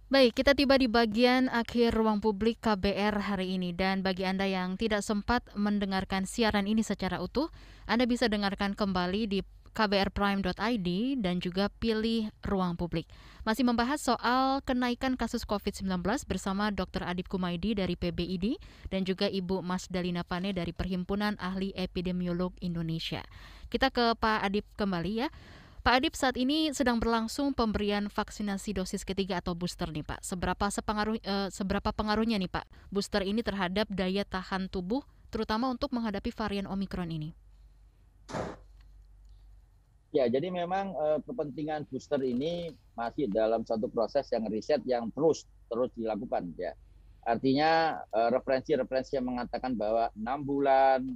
Baik, kita tiba di bagian akhir ruang publik KBR hari ini dan bagi Anda yang tidak sempat mendengarkan siaran ini secara utuh, Anda bisa dengarkan kembali di kbrprime.id dan juga pilih ruang publik. Masih membahas soal kenaikan kasus COVID-19 bersama Dr. Adip Kumaydi dari PBID dan juga Ibu Mas Dalina Pane dari Perhimpunan Ahli Epidemiolog Indonesia. Kita ke Pak Adip kembali ya. Pak Adip, saat ini sedang berlangsung pemberian vaksinasi dosis ketiga atau booster nih Pak. Seberapa pengaruhnya nih Pak booster ini terhadap daya tahan tubuh, terutama untuk menghadapi varian Omikron ini? Ya, jadi memang kepentingan booster ini masih dalam satu proses yang riset yang terus dilakukan ya. Artinya referensi-referensi yang mengatakan bahwa 6 bulan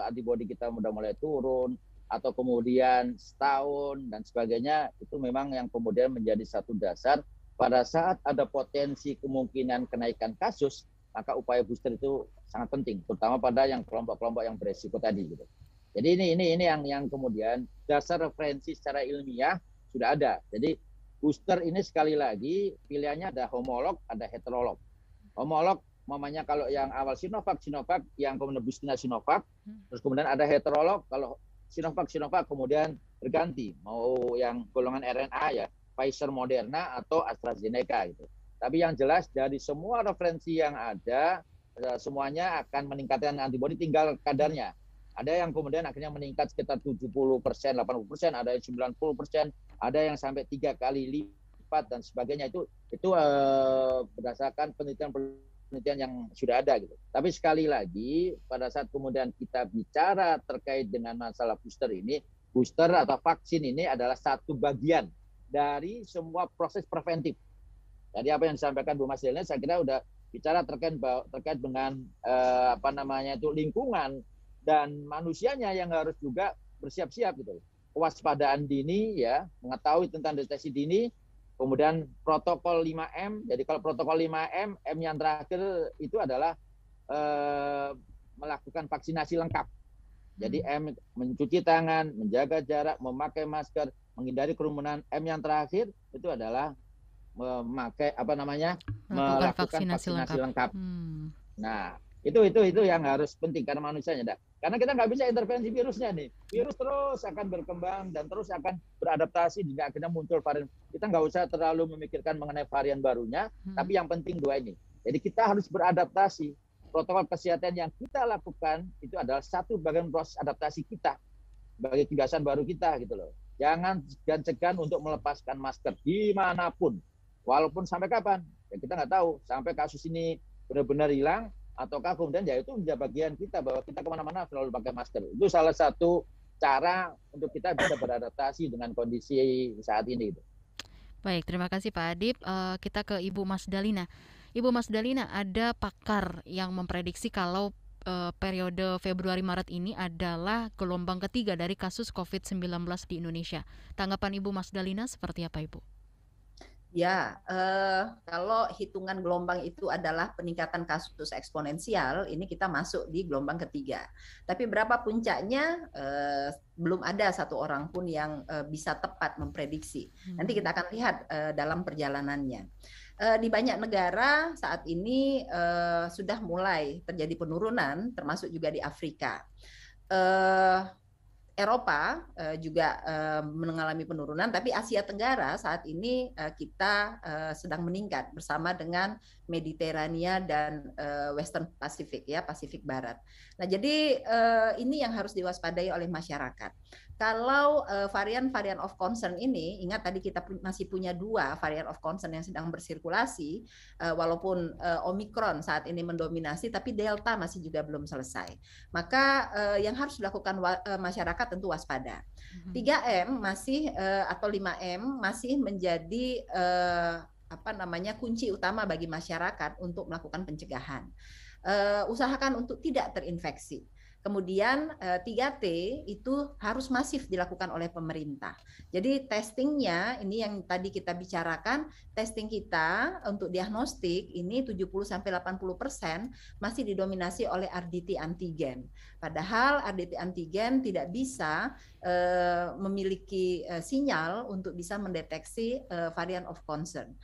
antibodi kita sudah mulai turun atau kemudian setahun dan sebagainya, itu memang yang kemudian menjadi satu dasar pada saat ada potensi kemungkinan kenaikan kasus, maka upaya booster itu sangat penting, terutama pada yang kelompok-kelompok yang beresiko tadi gitu. Jadi ini yang kemudian dasar referensi secara ilmiah sudah ada. Jadi booster ini sekali lagi pilihannya ada homolog, ada heterolog. Homolog mamanya kalau yang awal Sinovac, yang kemudian boosternya Sinovac, terus kemudian ada heterolog kalau Sinovac kemudian berganti mau yang golongan RNA ya Pfizer, Moderna atau AstraZeneca gitu. Tapi yang jelas dari semua referensi yang ada semuanya akan meningkatkan antibodi, tinggal kadarnya. Ada yang kemudian akhirnya meningkat sekitar 70%, 80%, ada yang 90%, ada yang sampai 3 kali lipat dan sebagainya. Itu berdasarkan penelitian yang sudah ada gitu. Tapi sekali lagi pada saat kemudian kita bicara terkait dengan masalah booster ini, booster atau vaksin ini adalah satu bagian dari semua proses preventif. Jadi apa yang disampaikan Bu Mas Delina, saya kira udah bicara terkait dengan lingkungan dan manusianya yang harus juga bersiap-siap gitu. Kewaspadaan dini ya, mengetahui tentang deteksi dini, kemudian protokol 5M. Jadi kalau protokol 5M, M yang terakhir itu adalah melakukan vaksinasi lengkap. Jadi M mencuci tangan, menjaga jarak, memakai masker, menghindari kerumunan. M yang terakhir itu adalah melakukan vaksinasi lengkap. Nah, itu yang harus penting karena manusianya. Karena kita nggak bisa intervensi virusnya nih. Virus terus akan berkembang dan terus akan beradaptasi hingga akhirnya muncul varian. Kita nggak usah terlalu memikirkan mengenai varian barunya, tapi yang penting dua ini. Jadi kita harus beradaptasi. Protokol kesehatan yang kita lakukan itu adalah satu bagian proses adaptasi kita bagi kebiasaan baru kita gitu loh. Jangan segan-segan untuk melepaskan masker dimanapun. Walaupun sampai kapan, ya kita nggak tahu. Sampai kasus ini benar-benar hilang, ataukah kemudian ya itu menjadi bagian kita bahwa kita kemana-mana selalu pakai masker. Itu salah satu cara untuk kita bisa beradaptasi dengan kondisi saat ini. Baik, terima kasih Pak Adip. Kita ke Ibu Mas Dalina. Ibu Mas Dalina, ada pakar yang memprediksi kalau periode Februari-Maret ini adalah gelombang ketiga dari kasus COVID-19 di Indonesia. Tanggapan Ibu Mas Dalina seperti apa Ibu? Ya, kalau hitungan gelombang itu adalah peningkatan kasus eksponensial, ini kita masuk di gelombang ketiga. Tapi berapa puncaknya, belum ada satu orang pun yang bisa tepat memprediksi. Nanti kita akan lihat dalam perjalanannya. Di banyak negara saat ini sudah mulai terjadi penurunan, termasuk juga di Afrika. Eropa juga mengalami penurunan, tapi Asia Tenggara saat ini kita sedang meningkat bersama dengan Mediterania dan Western Pacific ya, Pasifik Barat. Nah, jadi ini yang harus diwaspadai oleh masyarakat. Kalau varian-varian of concern ini, ingat tadi kita masih punya 2 varian of concern yang sedang bersirkulasi, walaupun Omicron saat ini mendominasi, tapi Delta masih juga belum selesai. Maka yang harus dilakukan masyarakat tentu waspada. 3M masih atau 5M masih menjadi kunci utama bagi masyarakat untuk melakukan pencegahan. Usahakan untuk tidak terinfeksi. Kemudian 3T itu harus masif dilakukan oleh pemerintah. Jadi testingnya ini yang tadi kita bicarakan, testing kita untuk diagnostik ini 70-80% masih didominasi oleh RDT antigen. Padahal RDT antigen tidak bisa memiliki sinyal untuk bisa mendeteksi varian of concern.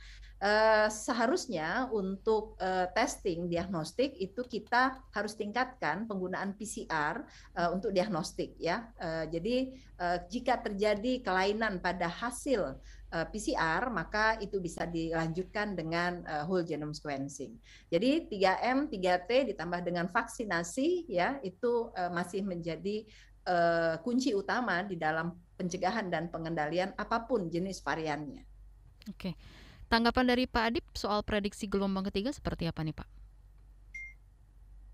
Seharusnya untuk testing diagnostik itu kita harus tingkatkan penggunaan PCR untuk diagnostik ya. Jadi jika terjadi kelainan pada hasil PCR, maka itu bisa dilanjutkan dengan whole genome sequencing. Jadi 3M, 3T ditambah dengan vaksinasi ya, itu masih menjadi kunci utama di dalam pencegahan dan pengendalian apapun jenis variannya. Oke. Tanggapan dari Pak Adip soal prediksi gelombang ketiga seperti apa nih, Pak?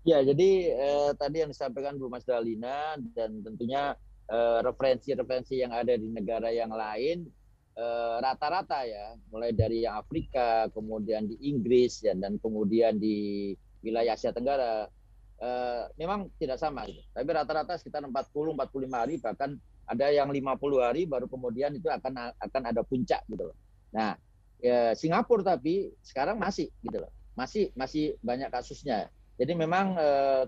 Ya, jadi tadi yang disampaikan Bu Mas Dalina dan tentunya referensi-referensi yang ada di negara yang lain rata-rata ya, mulai dari yang Afrika, kemudian di Inggris dan kemudian di wilayah Asia Tenggara memang tidak sama gitu. Tapi rata-rata sekitar 40-45 hari, bahkan ada yang 50 hari baru kemudian itu akan ada puncak gitu loh. Nah, Singapura tapi sekarang masih gitu loh. Masih banyak kasusnya. Jadi memang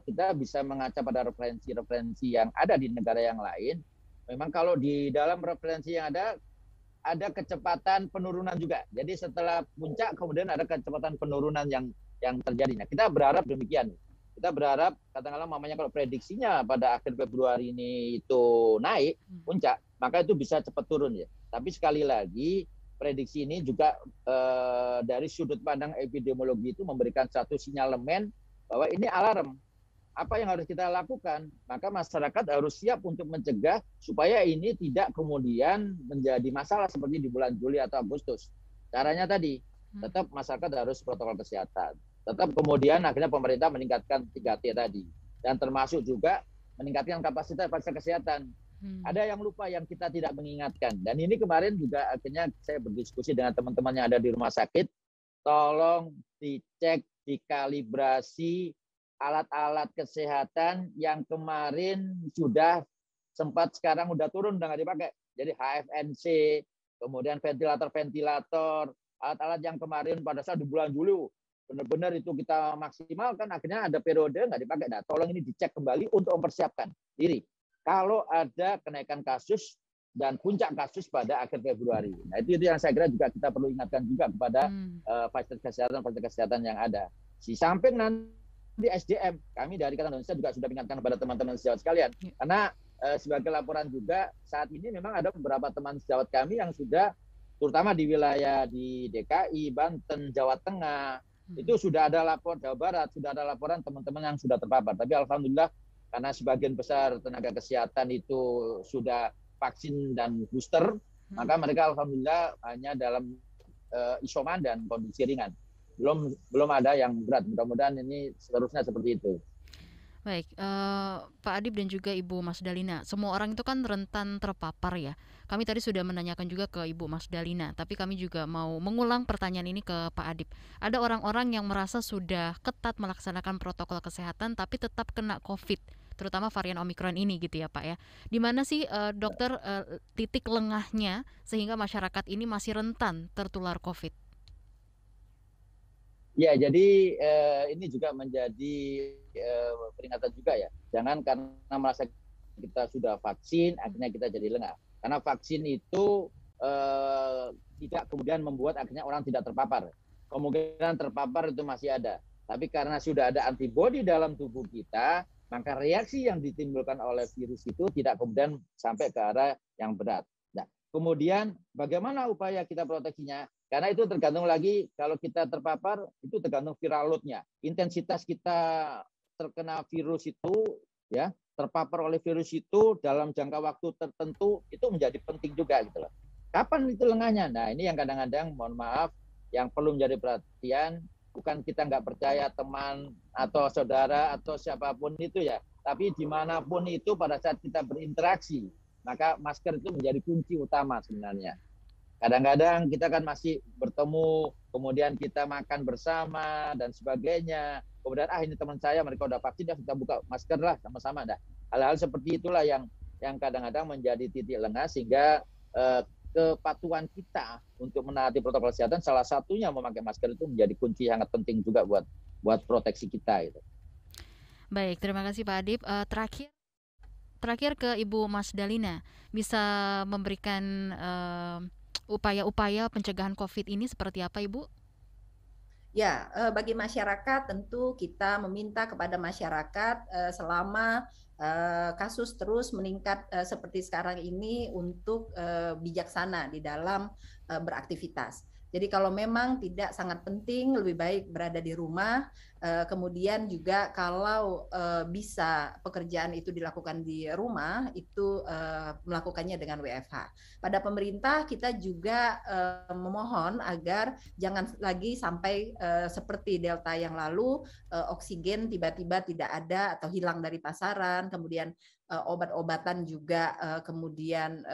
kita bisa mengaca pada referensi-referensi yang ada di negara yang lain. Memang kalau di dalam referensi yang ada kecepatan penurunan juga. Jadi setelah puncak kemudian ada kecepatan penurunan yang terjadi. Nah, kita berharap demikian. Kita berharap katakanlah mamanya kalau prediksinya pada akhir Februari ini itu naik puncak, maka itu bisa cepat turun ya. Tapi sekali lagi prediksi ini juga dari sudut pandang epidemiologi itu memberikan satu sinyalemen bahwa ini alarm. Apa yang harus kita lakukan? Maka masyarakat harus siap untuk mencegah supaya ini tidak kemudian menjadi masalah seperti di bulan Juli atau Agustus. Caranya tadi, tetap masyarakat harus protokol kesehatan. Tetap kemudian akhirnya pemerintah meningkatkan 3T tadi. Dan termasuk juga meningkatkan kapasitas kesehatan. Ada yang lupa yang kita tidak mengingatkan. Dan ini kemarin juga akhirnya saya berdiskusi dengan teman-teman yang ada di rumah sakit. Tolong dicek, dikalibrasi alat-alat kesehatan yang kemarin sudah sempat sekarang udah turun udah nggak dipakai. Jadi HFNC, kemudian ventilator, alat-alat yang kemarin pada saat di bulan Juli benar-benar itu kita maksimalkan, akhirnya ada periode nggak dipakai. Nah, tolong ini dicek kembali untuk mempersiapkan diri. Kalau ada kenaikan kasus dan puncak kasus pada akhir Februari. Nah, itu yang saya kira juga kita perlu ingatkan juga kepada fasilitas kesehatan yang ada. Di samping nanti SDM, kami dari Ikatan Indonesia juga sudah mengingatkan kepada teman-teman sejawat sekalian. Karena sebagai laporan juga, saat ini memang ada beberapa teman sejawat kami yang sudah, terutama di wilayah di DKI, Banten, Jawa Tengah, itu sudah ada laporan, Jawa Barat, sudah ada laporan teman-teman yang sudah terpapar. Tapi alhamdulillah, karena sebagian besar tenaga kesehatan itu sudah vaksin dan booster, maka mereka alhamdulillah hanya dalam isoman dan kondisi ringan. Belum ada yang berat. Mudah-mudahan ini seterusnya seperti itu. Baik, Pak Adip dan juga Ibu Mas Dalina, semua orang itu kan rentan terpapar ya. Kami tadi sudah menanyakan juga ke Ibu Mas Dalina, tapi kami juga mau mengulang pertanyaan ini ke Pak Adip. Ada orang-orang yang merasa sudah ketat melaksanakan protokol kesehatan tapi tetap kena COVID, terutama varian Omikron ini gitu ya Pak ya. Di mana sih dokter titik lengahnya sehingga masyarakat ini masih rentan tertular COVID? Ya, jadi ini juga menjadi peringatan juga ya. Jangan karena merasa kita sudah vaksin, akhirnya kita jadi lengah. Karena vaksin itu tidak kemudian membuat akhirnya orang tidak terpapar. Kemungkinan terpapar itu masih ada. Tapi karena sudah ada antibodi dalam tubuh kita, maka reaksi yang ditimbulkan oleh virus itu tidak kemudian sampai ke arah yang berat. Nah, kemudian bagaimana upaya kita proteksinya? Karena itu tergantung lagi kalau kita terpapar, itu tergantung viral load-nya. Intensitas kita terkena virus itu, ya, terpapar oleh virus itu dalam jangka waktu tertentu, itu menjadi penting juga gitu loh. Kapan itu lengahnya? Nah, ini yang kadang-kadang, mohon maaf, yang perlu menjadi perhatian, bukan kita nggak percaya teman atau saudara atau siapapun itu ya, tapi dimanapun itu pada saat kita berinteraksi, maka masker itu menjadi kunci utama sebenarnya. Kadang-kadang kita kan masih bertemu, kemudian kita makan bersama dan sebagainya. Kemudian ini teman saya, mereka udah vaksin, ya kita buka masker lah sama-sama. Nah, hal-hal seperti itulah yang kadang-kadang menjadi titik lengah sehingga kepatuhan kita untuk menaati protokol kesehatan salah satunya memakai masker itu menjadi kunci yang sangat penting juga buat proteksi kita itu. Baik, terima kasih Pak Adip. Terakhir ke Ibu Mas Dalina, bisa memberikan upaya-upaya pencegahan COVID ini seperti apa, Ibu? Ya, bagi masyarakat tentu kita meminta kepada masyarakat selama kasus terus meningkat seperti sekarang ini untuk bijaksana di dalam beraktivitas. Jadi kalau memang tidak sangat penting, lebih baik berada di rumah. Kemudian juga kalau bisa pekerjaan itu dilakukan di rumah, itu melakukannya dengan WFH. Pada pemerintah kita juga memohon agar jangan lagi sampai seperti Delta yang lalu, oksigen tiba-tiba tidak ada atau hilang dari pasaran, kemudian obat-obatan juga kemudian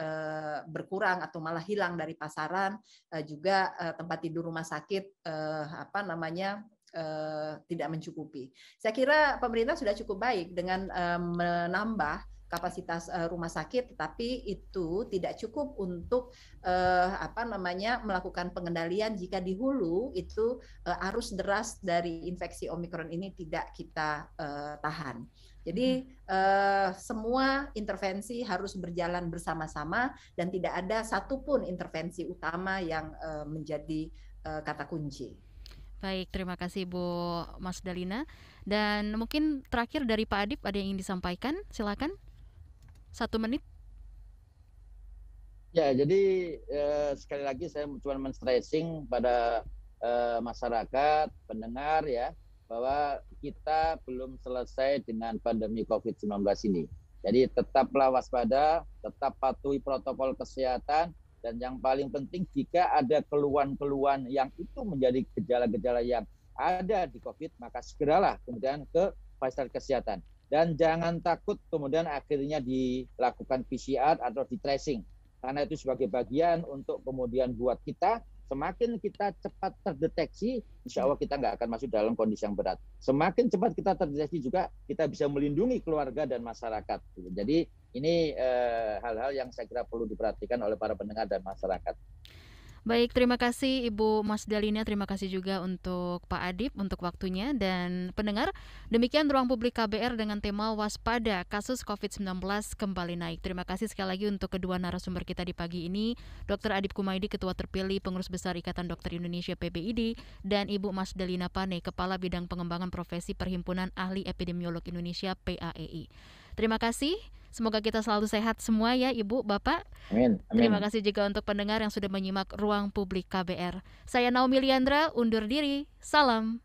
berkurang atau malah hilang dari pasaran, juga tempat tidur rumah sakit tidak mencukupi. Saya kira pemerintah sudah cukup baik dengan menambah kapasitas rumah sakit, tetapi itu tidak cukup untuk melakukan pengendalian jika di hulu itu arus deras dari infeksi Omikron ini tidak kita tahan. Jadi semua intervensi harus berjalan bersama-sama dan tidak ada satupun intervensi utama yang menjadi kata kunci. Baik, terima kasih Bu Mas Dalina. Dan mungkin terakhir dari Pak Adip ada yang ingin disampaikan, silakan. 1 menit. Ya, jadi sekali lagi saya cuma men-stressing pada masyarakat, pendengar ya, bahwa kita belum selesai dengan pandemi COVID-19 ini. Jadi tetaplah waspada, tetap patuhi protokol kesehatan, dan yang paling penting jika ada keluhan-keluhan yang itu menjadi gejala-gejala yang ada di COVID, maka segeralah kemudian ke fasilitas kesehatan. Dan jangan takut kemudian akhirnya dilakukan PCR atau di tracing. Karena itu sebagai bagian untuk kemudian buat kita, semakin kita cepat terdeteksi, insya Allah kita nggak akan masuk dalam kondisi yang berat. Semakin cepat kita terdeteksi juga, kita bisa melindungi keluarga dan masyarakat. Jadi ini hal-hal yang saya kira perlu diperhatikan oleh para pendengar dan masyarakat. Baik, terima kasih Ibu Mas Dalina, terima kasih juga untuk Pak Adip untuk waktunya. Dan pendengar, demikian Ruang Publik KBR dengan tema Waspada Kasus COVID-19 Kembali Naik. Terima kasih sekali lagi untuk kedua narasumber kita di pagi ini, Dr. Adip Kumaydi, Ketua Terpilih Pengurus Besar Ikatan Dokter Indonesia PBID, dan Ibu Mas Dalina Pane, Kepala Bidang Pengembangan Profesi Perhimpunan Ahli Epidemiolog Indonesia PAEI. Terima kasih. Semoga kita selalu sehat semua ya Ibu, Bapak. Amin. Amin. Terima kasih juga untuk pendengar yang sudah menyimak Ruang Publik KBR. Saya Naomi Liandra, undur diri. Salam.